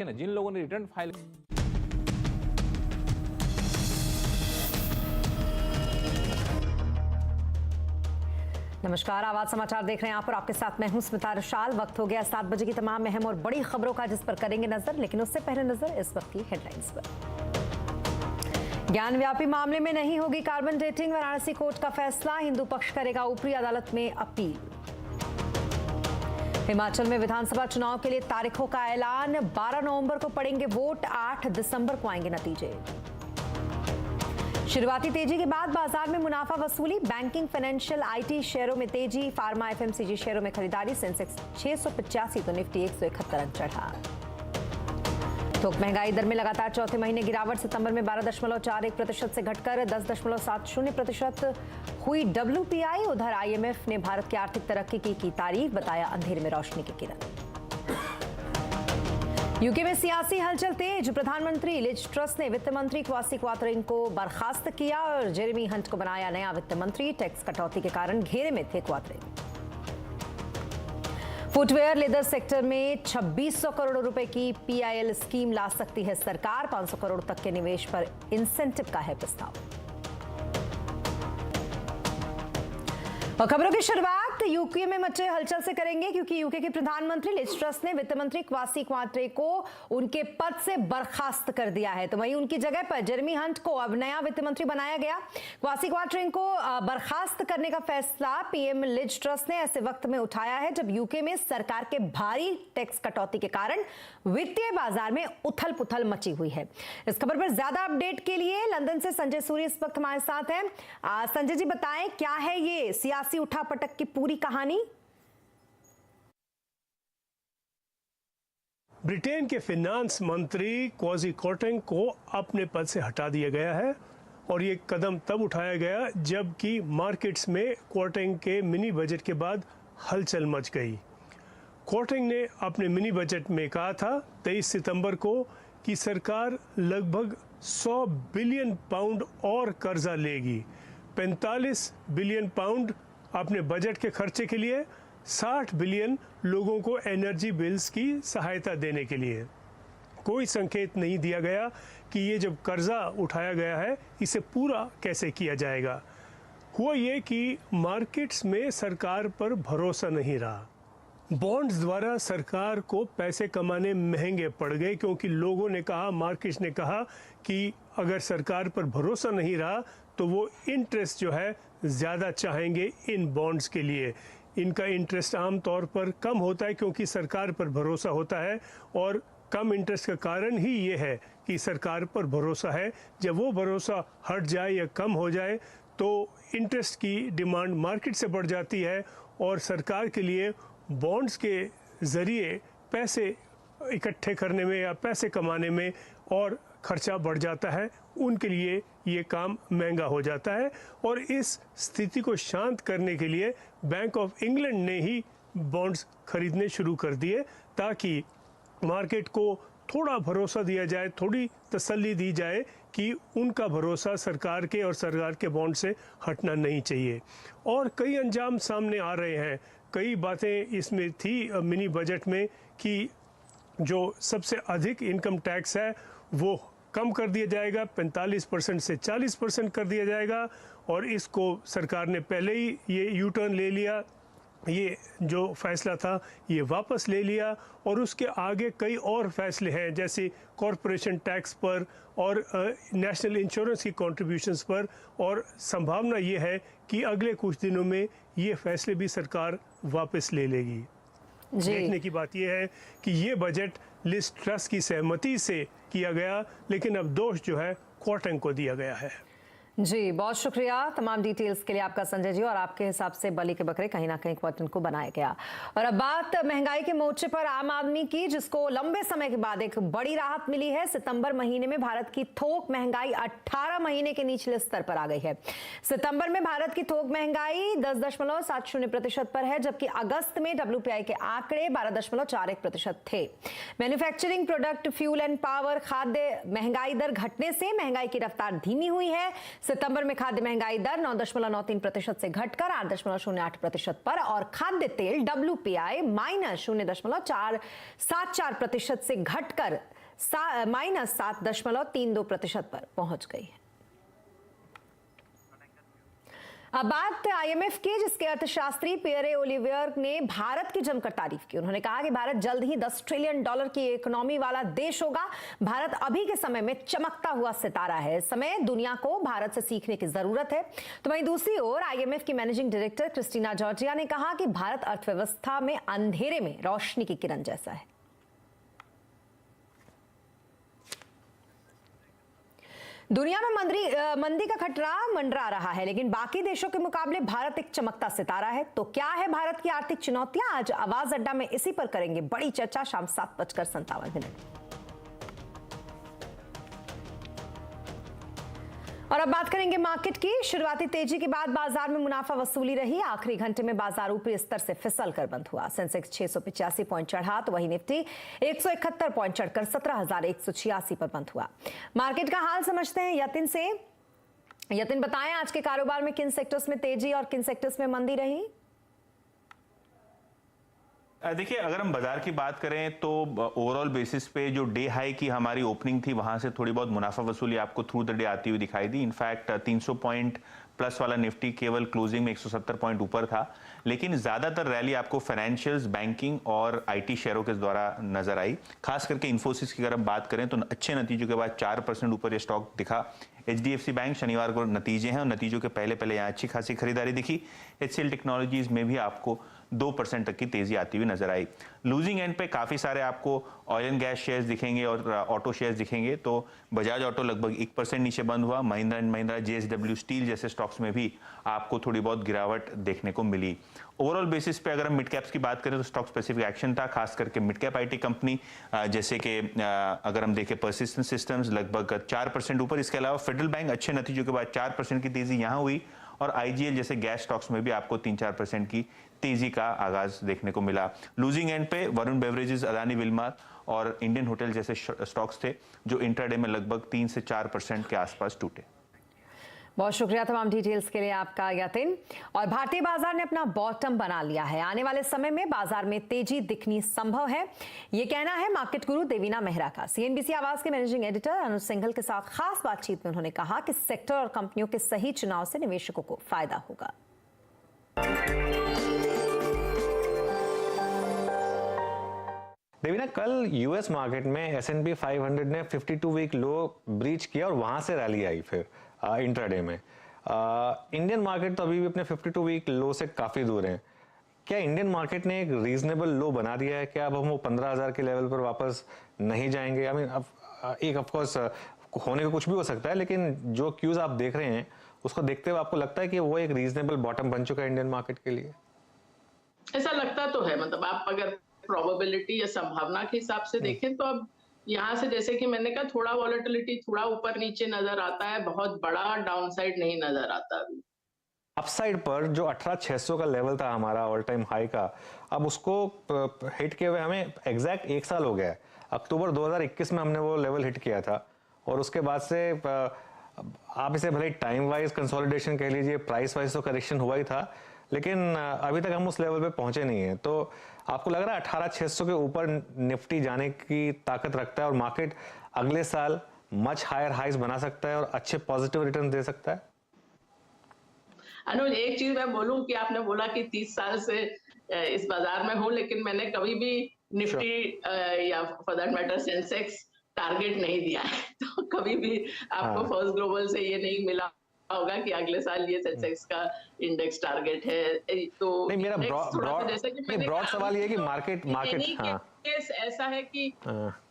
है ना, जिन लोगों ने रिटर्न फाइल नमस्कार, आवाज समाचार देख रहे हैं आप और आपके साथ मैं हूं स्मिता रशाल। वक्त हो गया 7 बजे की तमाम अहम और बड़ी खबरों का, जिस पर करेंगे नजर। लेकिन उससे पहले नजर इस वक्त की हेडलाइंस पर। ज्ञानव्यापी मामले में नहीं होगी कार्बन डेटिंग, वाराणसी कोर्ट का फैसला। हिंदू पक्ष करेगा ऊपरी अदालत में अपील। हिमाचल में विधानसभा चुनाव के लिए तारीखों का ऐलान। 12 नवंबर को पड़ेंगे वोट, 8 दिसंबर को आएंगे नतीजे। शुरुआती तेजी के बाद बाजार में मुनाफा वसूली। बैंकिंग, फाइनेंशियल, आईटी शेयरों में तेजी। फार्मा, एफएमसीजी शेयरों में खरीदारी। सेंसेक्स 685 तो निफ्टी 171 अंक चढ़ा। थोक महंगाई दर में लगातार चौथे महीने गिरावट। सितंबर में 12.41% से घटकर 10.70% हुई WPI। उधर IMF ने भारत की आर्थिक तरक्की की तारीफ, बताया अंधेरे में रोशनी की किरण। यूके में सियासी हलचल तेज। प्रधानमंत्री लिज ट्रस ने वित्त मंत्री क्वासी क्वाथरिंग को बर्खास्त किया और जेरेमी हंट को बनाया नया वित्त मंत्री। टैक्स कटौती के कारण घेरे में थे क्वाथरिंग। फुटवेयर, लेदर सेक्टर में 2600 करोड़ रुपए की PIL स्कीम ला सकती है सरकार। 500 करोड़ तक के निवेश पर इंसेंटिव का है प्रस्ताव। और खबरों की शुरुआत यूके में मचे हलचल से करेंगे, क्योंकि यूके के प्रधानमंत्री लिज ट्रस ने वित्त मंत्री क्वासी क्वाथरे को उनके पद से बर्खास्त कर दिया है। तो वहीं उनकी जगह पर जेरेमी हंट को अब नया वित्त मंत्री बनाया गया। क्वासी क्वाथरे को बर्खास्त करने का फैसला PM लिज ट्रस ने ऐसे वक्त में उठाया है जब यूके में सरकार के भारी टैक्स कटौती के कारण वित्तीय बाजार में उथल पुथल मची हुई है। इस खबर पर ज्यादा अपडेट के लिए लंदन से संजय सूरी इस वक्त हमारे साथ हैं। संजय जी, बताएं क्या है ये सियासी उठापटक की पूरी कहानी? ब्रिटेन के फिनांस मंत्री क्वासी क्वाथरिंग को अपने पद से हटा दिया गया है और ये कदम तब उठाया गया जबकि मार्केट्स में क्वाथरिंग के मिनी बजट के बाद हलचल मच गई। क्वाथरिंग ने अपने मिनी बजट में कहा था 23 सितंबर को कि सरकार लगभग 100 बिलियन पाउंड और कर्जा लेगी। 45 बिलियन पाउंड अपने बजट के खर्चे के लिए, 60 बिलियन लोगों को एनर्जी बिल्स की सहायता देने के लिए। कोई संकेत नहीं दिया गया कि ये जब कर्जा उठाया गया है इसे पूरा कैसे किया जाएगा। हुआ ये कि मार्केट्स में सरकार पर भरोसा नहीं रहा। बॉन्ड्स द्वारा सरकार को पैसे कमाने महंगे पड़ गए, क्योंकि लोगों ने कहा, मार्केट्स ने कहा कि अगर सरकार पर भरोसा नहीं रहा तो वो इंटरेस्ट जो है ज़्यादा चाहेंगे इन बॉन्ड्स के लिए। इनका इंटरेस्ट आमतौर पर कम होता है क्योंकि सरकार पर भरोसा होता है, और कम इंटरेस्ट का कारण ही ये है कि सरकार पर भरोसा है। जब वो भरोसा हट जाए या कम हो जाए तो इंटरेस्ट की डिमांड मार्केट से बढ़ जाती है और सरकार के लिए बॉन्ड्स के ज़रिए पैसे इकट्ठे करने में या पैसे कमाने में और खर्चा बढ़ जाता है। उनके लिए ये काम महंगा हो जाता है और इस स्थिति को शांत करने के लिए बैंक ऑफ इंग्लैंड ने ही बॉन्ड्स खरीदने शुरू कर दिए ताकि मार्केट को थोड़ा भरोसा दिया जाए, थोड़ी तसल्ली दी जाए कि उनका भरोसा सरकार के और सरकार के बॉन्ड से हटना नहीं चाहिए। और कई अंजाम सामने आ रहे हैं। कई बातें इसमें थी मिनी बजट में कि जो सबसे अधिक इनकम टैक्स है वो कम कर दिया जाएगा, 45% से 40% कर दिया जाएगा, और इसको सरकार ने पहले ही ये यू टर्न ले लिया। ये जो फैसला था ये वापस ले लिया और उसके आगे कई और फैसले हैं, जैसे कॉरपोरेशन टैक्स पर और नेशनल इंश्योरेंस की कॉन्ट्रीब्यूशंस पर। और संभावना ये है कि अगले कुछ दिनों में ये फैसले भी सरकार वापस ले लेगी। देखने की बात यह है कि ये बजट लिज ट्रस की सहमति से किया गया, लेकिन अब दोष जो है क्वाथरिंग को दिया गया है। जी, बहुत शुक्रिया तमाम डिटेल्स के लिए आपका संजय जी। और आपके हिसाब से बलि के बकरे कहीं ना कहीं क्वाथरिंग को बनाया गया। और अब बात महंगाई के मोर्चे पर आम आदमी की, जिसको लंबे समय के बाद एक बड़ी राहत मिली है। सितंबर महीने में भारत की थोक महंगाई 18 महीने के निचले स्तर पर आ गई है। सितंबर में भारत की थोक महंगाई 10.70% पर है, जबकि अगस्त में WPI के आंकड़े 12.41% थे। Manufacturing product, fuel and power, खाद्य महंगाई दर घटने से महंगाई की रफ्तार धीमी हुई है। सितंबर में खाद्य महंगाई दर 9.93% से घटकर 8.08% पर और खाद्य तेल WPI -0.474% से घटकर -7.32% पर पहुंच गई है। अब बात IMF की, जिसके अर्थशास्त्री पियरे ओलिवियर ने भारत की जमकर तारीफ की। उन्होंने कहा कि भारत जल्द ही $10 ट्रिलियन की इकोनॉमी वाला देश होगा। भारत अभी के समय में चमकता हुआ सितारा है। इस समय दुनिया को भारत से सीखने की जरूरत है। तो वहीं दूसरी ओर IMF की मैनेजिंग डायरेक्टर क्रिस्टीना जॉर्जिया ने कहा कि भारत अर्थव्यवस्था में अंधेरे में रोशनी की किरण जैसा है। दुनिया में मंदी का खतरा मंडरा रहा है, लेकिन बाकी देशों के मुकाबले भारत एक चमकता सितारा है। तो क्या है भारत की आर्थिक चुनौतियां? आज आवाज अड्डा में इसी पर करेंगे बड़ी चर्चा। शाम 7:57। और अब बात करेंगे मार्केट की। शुरुआती तेजी के बाद बाजार में मुनाफा वसूली रही। आखिरी घंटे में बाजार ऊपरी स्तर से फिसल कर बंद हुआ। सेंसेक्स 685 पॉइंट चढ़ा तो वही निफ्टी 171 पॉइंट चढ़कर 17,186 पर बंद हुआ। मार्केट का हाल समझते हैं यतिन से। यतिन, बताएं आज के कारोबार में किन सेक्टर्स में तेजी और किन सेक्टर्स में मंदी रही? देखिए, अगर हम बाजार की बात करें तो ओवरऑल बेसिस पे जो डे हाई की हमारी ओपनिंग थी, वहां से थोड़ी बहुत मुनाफा वसूली आपको थ्रू द डे आती हुई दिखाई दी। इनफैक्ट 300 पॉइंट प्लस वाला निफ्टी केवल क्लोजिंग में 170 पॉइंट ऊपर था, लेकिन ज्यादातर रैली आपको फाइनेंशियल्स, बैंकिंग और IT शेयरों के द्वारा नजर आई। खास करके इन्फोसिस की अगर हम बात करें तो अच्छे नतीजों के बाद 4% ऊपर ये स्टॉक दिखा। HDFC बैंक शनिवार को नतीजे हैं और नतीजों के पहले यहाँ अच्छी खासी खरीदारी दिखी। HCL टेक्नोलॉजीज में भी आपको 2% तक की तेजी आती हुई नजर आई। लूजिंग एंड पे काफी सारे आपको ऑयल एंड गैस शेयर्स दिखेंगे और ऑटो शेयर्स दिखेंगे। तो बजाज ऑटो लगभग 1% नीचे बंद हुआ। Mahindra and Mahindra, JSW steel जैसे स्टॉक्स में भी आपको थोड़ी बहुत गिरावट देखने को मिली। ओवरऑल बेसिस पे अगर हम मिड कैप्स की बात करें तो स्टॉक स्पेसिफिक एक्शन था, खास करके मिड कैप IT कंपनी जैसे कि अगर हम देखें परसिस्टेंट सिस्टम्स लगभग 4% ऊपर। इसके अलावा फेडरल बैंक अच्छे नतीजों के बाद 4% की तेजी यहाँ हुई और IGL जैसे गैस स्टॉक्स में भी आपको 3-4% की तेजी का आगाज देखने को मिला। लूजिंग एंड पे वरुण बेवरेजेस, अदानी विल्मर और इंडियन होटल जैसे स्टॉक्स थे जो इंट्राडे में लगभग 3 से 4% के आसपास टूटे। बहुत शुक्रिया तमाम डिटेल्स के लिए आपका यतिन। और भारतीय बाजार ने अपना बॉटम बना लिया है। आने वाले समय में बाजार में तेजी दिखनी संभव है, ये कहना है मार्केट गुरु देवीना मेहरा का। CNBC आवाज के मैनेजिंग एडिटर अनुज सिंघल के साथ खास बातचीत में उन्होंने कहा कि सेक्टर और कंपनियों के सही चुनाव से निवेशकों को फायदा होगा। देवीना, कल US मार्केट में S&P 500 ने 52 वीक लो ब्रीच किया और वहां से रैली आई फिर इंट्राडे में। इंडियन मार्केट तो अभी भी अपने 52 वीक लो से काफी दूर है। क्या इंडियन मार्केट ने एक रीजनेबल लो बना दिया है? क्या अब हम वो 15,000 के लेवल पर वापस नहीं जाएंगे? आई मीन, एक ऑफकोर्स होने का कुछ भी हो सकता है, लेकिन जो क्यूज आप देख रहे हैं उसको देखते हुए आपको लगता है कि वो एक रीजनेबल बॉटम बन चुका है इंडियन मार्केट के लिए? ऐसा लगता तो है। मतलब आप अगर प्रोबेबिलिटी या संभावना के हिसाब से देखें तो अब यहाँ से, जैसे कि मैंने कहा, थोड़ा वॉलेटिलिटी थोड़ा ऊपर नीचे नजर आता है, बहुत बड़ा डाउनसाइड नहीं नजर आता अभी। अपसाइड पर जो 18,600 का लेवल था हमारा ऑल टाइम हाई का, अब उसको हिट किए हुए हमें एग्जैक्ट 1 साल हो गया है। अक्टूबर 2021 में हमने वो लेवल हिट किया था और उसके बाद से आप इसे भले टाइम वाइज कंसोलिडेशन कह लीजिए, प्राइस वाइज तो करेक्शन हुआ ही था, लेकिन अभी तक हम उस लेवल पे पहुंचे नहीं है। तो आपको लग रहा है 18,600 के ऊपर निफ्टी जाने की ताकत रखता है और मार्केट अगले साल मच हायर हाइज बना सकता है और अच्छे पॉजिटिव रिटर्न दे सकता है? अनुज, एक चीज मैं बोलूं कि आपने बोला कि 30 साल से इस बाजार में हूं, लेकिन मैंने कभी भी निफ्टी या for that matter Sensex target नहीं दिया है। तो कभी भी आपको फर्स्ट ग्लोबल से ये नहीं मिला होगा कि अगले साल ये सेंसेक्स का इंडेक्स टारगेट है। तो नहीं, मेरा ब्रॉड सवाल ये है कि मार्केट ऐसा है कि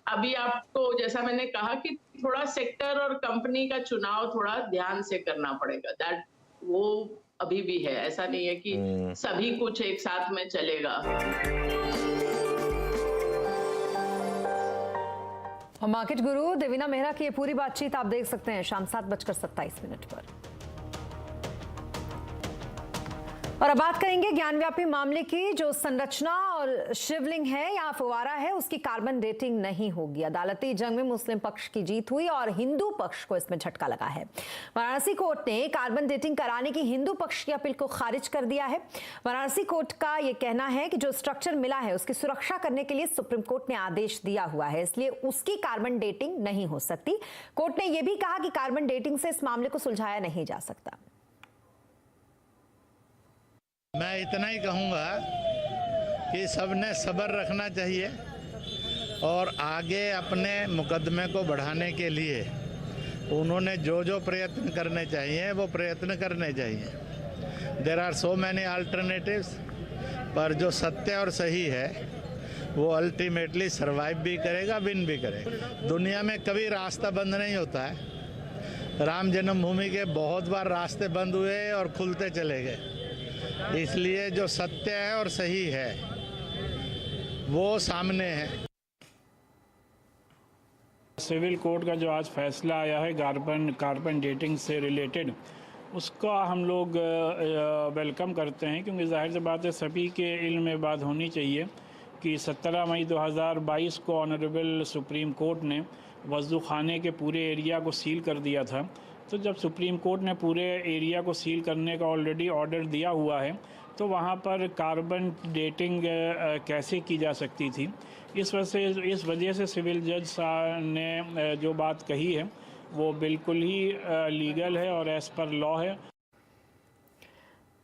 अभी आपको, जैसा मैंने कहा, कि थोड़ा सेक्टर और कंपनी का चुनाव थोड़ा ध्यान से करना पड़ेगा। दैट वो अभी भी है, ऐसा नहीं है कि सभी कुछ एक साथ में चलेगा। और मार्केट गुरु देवीना मेहरा की ये पूरी बातचीत आप देख सकते हैं शाम 7:27 पर। और अब बात करेंगे ज्ञानव्यापी मामले की। जो संरचना और शिवलिंग है या फुवारा है, उसकी कार्बन डेटिंग नहीं होगी। अदालती जंग में मुस्लिम पक्ष की जीत हुई और हिंदू पक्ष को इसमें झटका लगा है। वाराणसी कोर्ट ने कार्बन डेटिंग कराने की हिंदू पक्ष की अपील को खारिज कर दिया है। वाराणसी कोर्ट का यह कहना है कि जो स्ट्रक्चर मिला है उसकी सुरक्षा करने के लिए सुप्रीम कोर्ट ने आदेश दिया हुआ है, इसलिए उसकी कार्बन डेटिंग नहीं हो सकती। कोर्ट ने यह भी कहा कि कार्बन डेटिंग से इस मामले को सुलझाया नहीं जा सकता। मैं इतना ही कहूँगा कि सबने सब्र रखना चाहिए और आगे अपने मुकदमे को बढ़ाने के लिए उन्होंने जो जो प्रयत्न करने चाहिए वो प्रयत्न करने चाहिए। There are so many alternatives, पर जो सत्य और सही है वो अल्टीमेटली सरवाइव भी करेगा, विन भी करेगा। दुनिया में कभी रास्ता बंद नहीं होता है। राम जन्मभूमि के बहुत बार रास्ते बंद हुए और खुलते चले गए। इसलिए जो सत्य है और सही है वो सामने है। सिविल कोर्ट का जो आज फैसला आया है कार्बन डेटिंग से रिलेटेड, उसका हम लोग वेलकम करते हैं, क्योंकि जाहिर सी बात है सभी के इल्म में बात होनी चाहिए कि 17 मई 2022 को ऑनरेबल सुप्रीम कोर्ट ने वज़ू खाने के पूरे एरिया को सील कर दिया था। तो जब सुप्रीम कोर्ट ने पूरे एरिया को सील करने का ऑलरेडी ऑर्डर दिया हुआ है, तो वहाँ पर कार्बन डेटिंग कैसे की जा सकती थी। इस वजह से सिविल जज साहब ने जो बात कही है वो बिल्कुल ही लीगल है और एज़ पर लॉ है।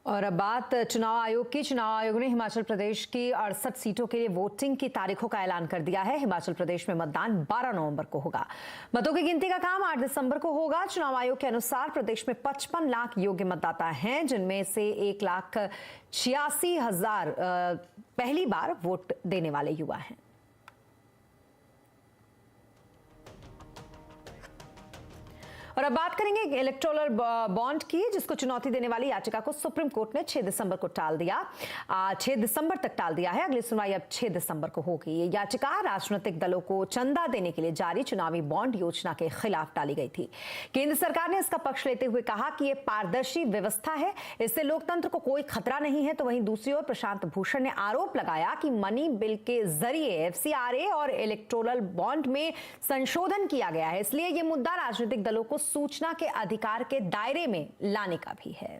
और अब बात चुनाव आयोग की। चुनाव आयोग ने हिमाचल प्रदेश की 68 सीटों के लिए वोटिंग की तारीखों का ऐलान कर दिया है। हिमाचल प्रदेश में मतदान 12 नवंबर को होगा। मतों की गिनती का काम 8 दिसंबर को होगा। चुनाव आयोग के अनुसार प्रदेश में 55 लाख योग्य मतदाता हैं, जिनमें से 1,86,000 पहली बार वोट देने वाले युवा हैं। और अब बात करेंगे इलेक्टोरल बॉन्ड की, जिसको चुनौती देने वाली याचिका को सुप्रीम कोर्ट ने 6 दिसंबर को टाल दिया। 6 दिसंबर तक टाल दिया है। अगली सुनवाई अब 6 दिसंबर को होगी। ये याचिका राजनीतिक दलों को चंदा देने के लिए जारी चुनावी बॉन्ड योजना के खिलाफ डाली गई थी। केंद्र सरकार ने इसका पक्ष लेते हुए कहा कि यह पारदर्शी व्यवस्था है, इससे लोकतंत्र को कोई खतरा नहीं है। तो वहीं दूसरी ओर प्रशांत भूषण ने आरोप लगाया कि मनी बिल के जरिए FCRA और इलेक्टोरल बॉन्ड में संशोधन किया गया है, इसलिए यह मुद्दा राजनीतिक दलों को सूचना के अधिकार के दायरे में लाने का भी है।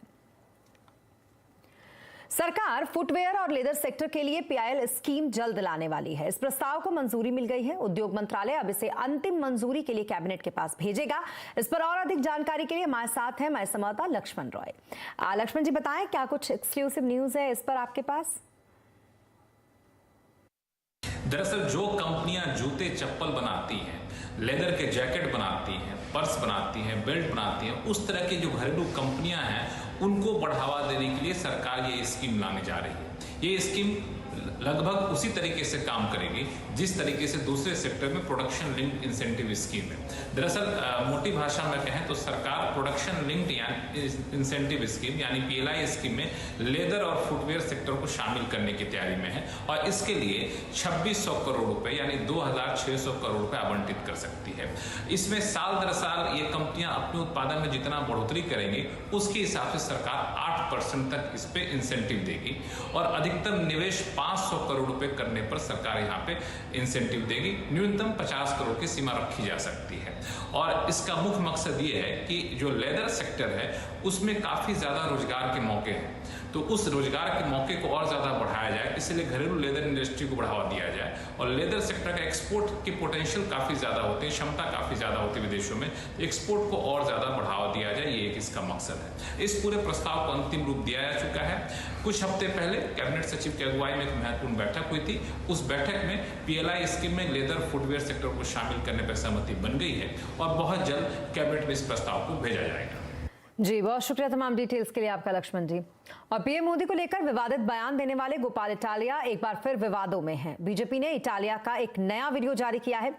सरकार फुटवेयर और लेदर सेक्टर के लिए PIL स्कीम जल्द लाने वाली है। इस प्रस्ताव को मंजूरी मिल गई है। उद्योग मंत्रालय अब इसे अंतिम मंजूरी के लिए कैबिनेट के पास भेजेगा। इस पर और अधिक जानकारी के लिए हमारे साथ हैं हमारे संवाददाता लक्ष्मण रॉय। लक्ष्मण जी, बताएं क्या कुछ एक्सक्लूसिव न्यूज है इस पर आपके पास? दरअसल जो कंपनियां जूते चप्पल बनाती हैं, लेदर के जैकेट बनाती हैं, पर्स बनाती हैं, बेल्ट बनाती हैं, उस तरह की जो घरेलू कंपनियां हैं उनको बढ़ावा देने के लिए सरकार ये स्कीम लाने जा रही है। ये स्कीम लगभग उसी तरीके से काम करेगी जिस तरीके से दूसरे सेक्टर में प्रोडक्शन लिंक्ड इंसेंटिव स्कीम है। दरअसल मोटी भाषा में कहें तो सरकार प्रोडक्शन लिंक्ड इंसेंटिव स्कीम यानी PLI स्कीम में लेदर और फुटवेयर सेक्टर को शामिल करने की तैयारी में है और इसके लिए 2600 करोड़ रुपए यानी 2600 करोड़ रुपए आवंटित कर सकती है। इसमें साल दर साल ये कंपनियां अपने उत्पादन में जितना बढ़ोतरी करेंगी उसके हिसाब से सरकार 8% तक इस पे इंसेंटिव देगी और अधिकतम निवेश 500 करोड़ रुपए करने पर सरकार यहाँ पे इंसेंटिव देगी। न्यूनतम 50 करोड़ की सीमा रखी जा सकती है और इसका मुख्य मकसद ये है कि जो लेदर सेक्टर है उसमें काफी ज्यादा रोजगार के मौके हैं, तो उस रोजगार के मौके को और ज्यादा बढ़ाया जाए, इसलिए घरेलू लेदर इंडस्ट्री को बढ़ावा दिया जाए। और लेदर सेक्टर का एक्सपोर्ट के पोटेंशियल काफी ज्यादा होते हैं, क्षमता काफी ज्यादा होती है विदेशों में, एक्सपोर्ट को और ज्यादा बढ़ावा दिया जाए, ये एक इसका मकसद है। इस पूरे प्रस्ताव को अंतिम रूप दिया जा चुका है। कुछ हफ्ते पहले कैबिनेट सचिव की अगुवाई में एक महत्वपूर्ण बैठक हुई थी। उस बैठक में PLI स्कीम में लेदर फुटवेयर सेक्टर को शामिल करने पर सहमति बन गई है और बहुत जल्द कैबिनेट में इस प्रस्ताव को भेजा जाएगा। जी, बहुत शुक्रिया तमाम डिटेल्स के लिए आपका लक्ष्मण जी। और PM मोदी को लेकर विवादित बयान देने वाले गोपाल इटालिया एक बार फिर विवादों में हैं। बीजेपी ने इटालिया का एक नया वीडियो जारी किया है।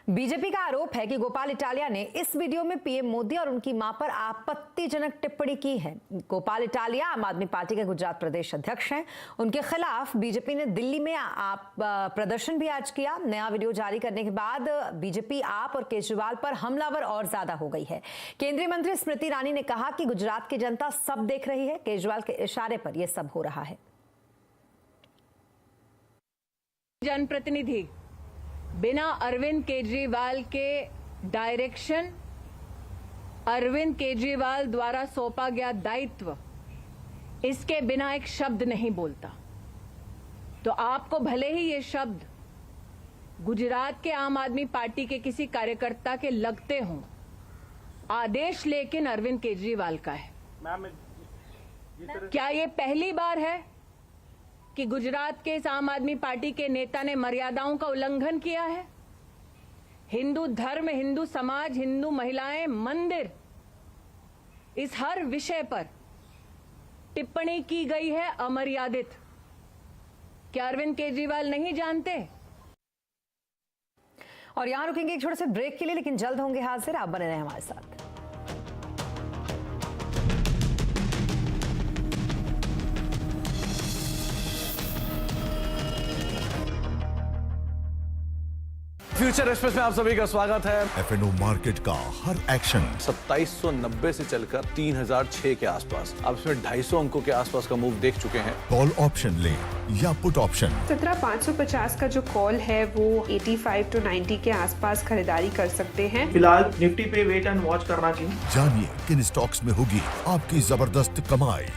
बीजेपी का आरोप है कि गोपाल इटालिया ने इस वीडियो में पीएम मोदी और उनकी मां पर आपत्तिजनक टिप्पणी की है। गोपाल इटालिया आम आदमी पार्टी के गुजरात प्रदेश अध्यक्ष हैं। उनके खिलाफ बीजेपी ने दिल्ली में प्रदर्शन भी आज किया। नया वीडियो जारी करने के बाद बीजेपी आप और केजरीवाल पर हमलावर और ज्यादा हो गई है। केंद्रीय मंत्री स्मृति ईरानी ने कहा कि गुजरात की जनता सब देख रही है, केजरीवाल के इशारे पर यह सब हो रहा है। जनप्रतिनिधि बिना अरविंद केजरीवाल के डायरेक्शन, अरविंद केजरीवाल द्वारा सौंपा गया दायित्व, इसके बिना एक शब्द नहीं बोलता। तो आपको भले ही ये शब्द गुजरात के आम आदमी पार्टी के किसी कार्यकर्ता के लगते हों, आदेश लेकिन अरविंद केजरीवाल का है। क्या ये पहली बार है कि गुजरात के इस आम आदमी पार्टी के नेता ने मर्यादाओं का उल्लंघन किया है? हिंदू धर्म, हिंदू समाज, हिंदू महिलाएं, मंदिर, इस हर विषय पर टिप्पणी की गई है अमर्यादित। क्या अरविंद केजरीवाल नहीं जानते? और यहां रुकेंगे एक छोटे से ब्रेक के लिए, लेकिन जल्द होंगे हाजिर। आप बने रहें हमारे साथ। फ्यूचर एक्सप्रेस में आप सभी का स्वागत है। एफएनओ मार्केट का हर एक्शन 2790 से चलकर 3006 के आसपास, अब इसमें 250 अंकों के आसपास का मूव देख चुके हैं। कॉल ऑप्शन ले या पुट ऑप्शन 17550 का जो कॉल है वो 85 to 90 के आसपास खरीदारी कर सकते हैं। फिलहाल निफ्टी पे वेट एंड वॉच करना चाहिए। जानिए किन स्टॉक्स में होगी आपकी जबरदस्त कमाई।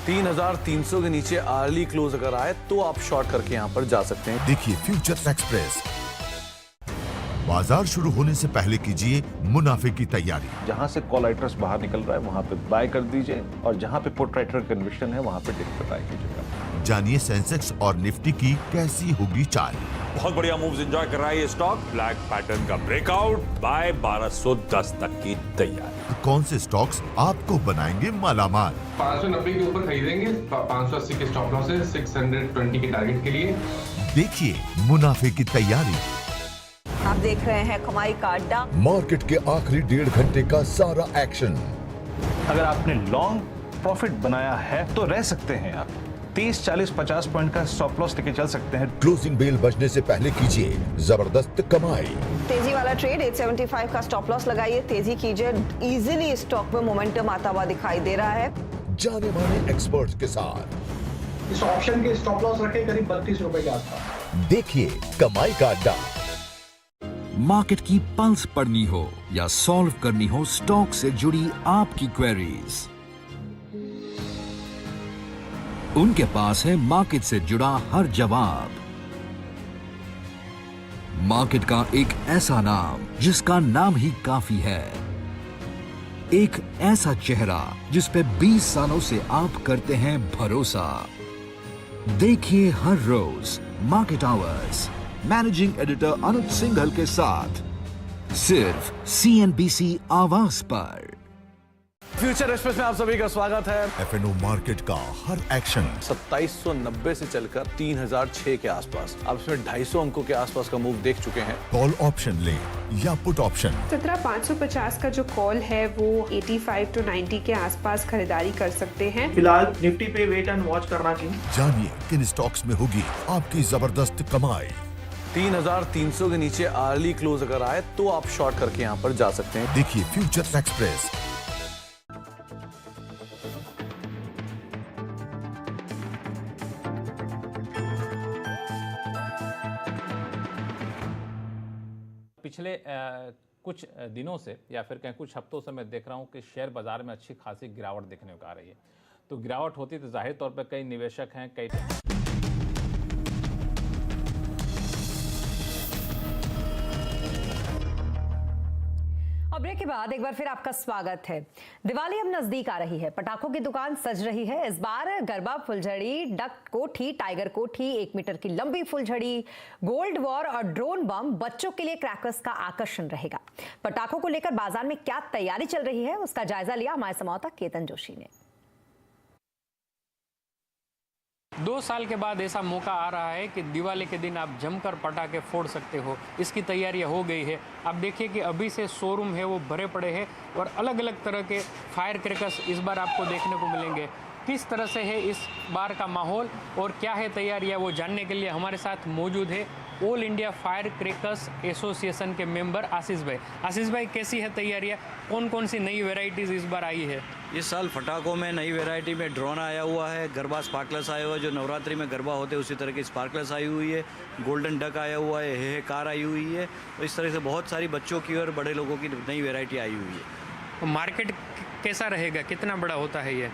3300 के नीचे अर्ली क्लोज अगर आए तो आप शॉर्ट करके यहाँ पर जा सकते हैं। देखिए फ्यूचर एक्सप्रेस। बाजार शुरू होने से पहले कीजिए मुनाफे की तैयारी। जहां से कॉल राइटर्स बाहर निकल रहा है वहां पे बाय कर दीजिए, और जहां पे पुट राइटर कन्विक्शन है वहां पे डिप बाय कीजिएगा। जानिए सेंसेक्स और निफ्टी की कैसी होगी चाल। बहुत बढ़िया मूव्स एंजॉय कर रहा है ये स्टॉक। ब्लैक पैटर्न का ब्रेकआउट, बाय 1210 तक की तैयारी। कौन से स्टॉक्स आपको बनाएंगे मालामाल? 590 के ऊपर खरीदेंगे, 580 के स्टॉप लॉस है, 620 के टारगेट के लिए। देखिए मुनाफे की तैयारी। आप देख रहे हैं कमाई का अड्डा। मार्केट के आखिरी 1.5 घंटे का सारा एक्शन। अगर आपने लॉन्ग प्रॉफिट बनाया है तो रह सकते हैं आप। 30, 40, 50 पॉइंट का स्टॉप लॉस लेके चल सकते हैं। क्लोजिंग बेल बजने से पहले कीजिए जबरदस्त कमाई। तेजी वाला ट्रेड 875 का स्टॉप लॉस लगाइए, तेजी कीजिए। इजीली स्टॉक में मोमेंटम आता हुआ दिखाई दे रहा है। जाने माने एक्सपर्ट्स के साथ इस ऑप्शन के स्टॉप लॉस रखे करीब 32 रुपए के आसपास। देखिए कमाई का अड्डा। मार्केट की पल्स पढ़नी हो या सॉल्व करनी हो स्टॉक से जुड़ी आपकी क्वेरीज, उनके पास है मार्केट से जुड़ा हर जवाब। मार्केट का एक ऐसा नाम जिसका नाम ही काफी है, एक ऐसा चेहरा जिस पे 20 सालों से आप करते हैं भरोसा। देखिए हर रोज मार्केट आवर्स मैनेजिंग एडिटर अनुज सिंघल के साथ सिर्फ CNBC आवाज पर। फ्यूचर एक्सप्रेस में आप सभी का स्वागत है। एफएनओ मार्केट का हर एक्शन 2790 से चलकर 3006 के आसपास, अब इसमें 250 अंकों के आसपास का मूव देख चुके हैं। कॉल ऑप्शन ले या पुट ऑप्शन 17550 का जो कॉल है वो 85 to 90 के आसपास खरीदारी कर सकते हैं। फिलहाल निफ्टी पे वेट एंड वॉच करना चाहिए। जानिए किन स्टॉक्स में होगी आपकी जबरदस्त कमाई। 3300 के नीचे अर्ली क्लोज अगर आए तो आप शॉर्ट करके यहाँ पर जा सकते हैं। देखिए फ्यूचर एक्सप्रेस। पिछले कुछ दिनों से या फिर कहीं कुछ हफ्तों से मैं देख रहा हूं कि शेयर बाजार में अच्छी खासी गिरावट देखने को आ रही है। तो गिरावट होती तो जाहिर तौर पर कई निवेशक हैं, कई और ब्रेक के बाद एक बार फिर आपका स्वागत है। दिवाली अब नजदीक आ रही है, पटाखों की दुकान सज रही है। इस बार गरबा फुलझड़ी, डक कोठी, टाइगर कोठी, 1 मीटर की लंबी फुलझड़ी, गोल्ड वॉर और ड्रोन बम बच्चों के लिए क्रैकर्स का आकर्षण रहेगा। पटाखों को लेकर बाजार में क्या तैयारी चल रही है, उसका जायजा लिया हमारे संवाददाता केतन जोशी ने। 2 साल के बाद ऐसा मौका आ रहा है कि दिवाली के दिन आप जमकर पटाखे फोड़ सकते हो। इसकी तैयारियां हो गई है। आप देखिए कि अभी से शोरूम है वो भरे पड़े हैं और अलग अलग तरह के फायर क्रैकर्स इस बार आपको देखने को मिलेंगे। किस तरह से है इस बार का माहौल और क्या है तैयारियां, वो जानने के लिए हमारे साथ मौजूद है all India fire crackers association के मेंबर आशीष भाई। आशीष भाई, कैसी है तैयारियां? कौन कौन सी नई वेराइटीज़ इस बार आई है? इस साल पटाखों में नई वैरायटी में ड्रोन आया हुआ है, गरबा स्पार्कलर्स आया हुआ है, जो नवरात्रि में गरबा होते हैं उसी तरह की स्पार्कलर्स आई हुई है, गोल्डन डक आया हुआ है, हे कार आई हुई है। तो इस तरह से बहुत सारी बच्चों की और बड़े लोगों की नई वैरायटी आई हुई है। तो मार्केट कैसा रहेगा, कितना बड़ा होता है ये?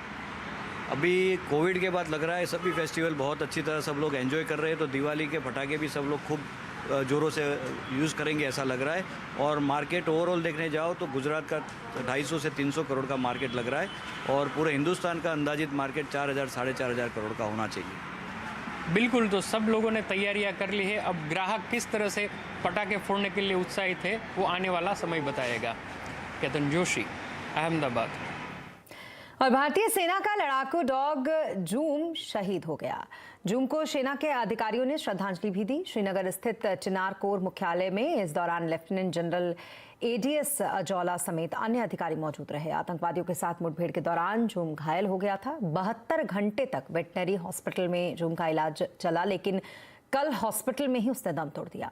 अभी कोविड के बाद लग रहा है सभी फेस्टिवल बहुत अच्छी तरह सब लोग एंजॉय कर रहे हैं, तो दिवाली के पटाखे भी सब लोग खूब ज़ोरों से यूज़ करेंगे ऐसा लग रहा है। और मार्केट ओवरऑल देखने जाओ तो गुजरात का 250 से 300 करोड़ का मार्केट लग रहा है और पूरे हिंदुस्तान का अंदाजित मार्केट 4000 साढ़े 4000 करोड़ का होना चाहिए। बिल्कुल, तो सब लोगों ने तैयारियां कर ली है। अब ग्राहक किस तरह से पटाखे फोड़ने के लिए उत्साहित है वो आने वाला समय बताएगा। केतन जोशी, अहमदाबाद। और भारतीय सेना का लड़ाकू डॉग जूम शहीद हो गया। जूम को सेना के अधिकारियों ने श्रद्धांजलि भी दी। श्रीनगर स्थित चिनार कोर मुख्यालय में इस दौरान लेफ्टिनेंट जनरल एडीएस अजौला समेत अन्य अधिकारी मौजूद रहे। आतंकवादियों के साथ मुठभेड़ के दौरान जूम घायल हो गया था। 72 घंटे तक वेटनरी हॉस्पिटल में जूम का इलाज चला, लेकिन कल हॉस्पिटल में ही उसने दम तोड़ दिया।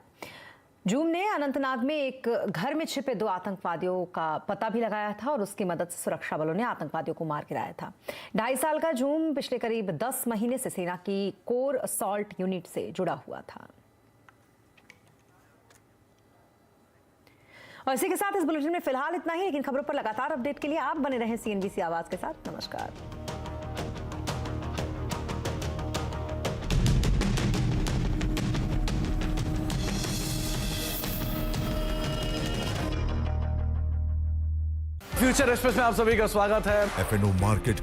जूम ने अनंतनाग में एक घर में छिपे 2 आतंकवादियों का पता भी लगाया था और उसकी मदद से सुरक्षा बलों ने आतंकवादियों को मार गिराया था। 2.5 साल का जूम पिछले करीब 10 महीने से सेना की कोर असॉल्ट यूनिट से जुड़ा हुआ था। और इसी के साथ इस बुलेटिन में फिलहाल इतना ही, लेकिन खबरों पर लगातार अपडेट के लिए आप बने रहें CNBC आवाज के साथ। नमस्कार। फ्यूचर एक्सप्रेस में आप सभी का स्वागत है। FNO market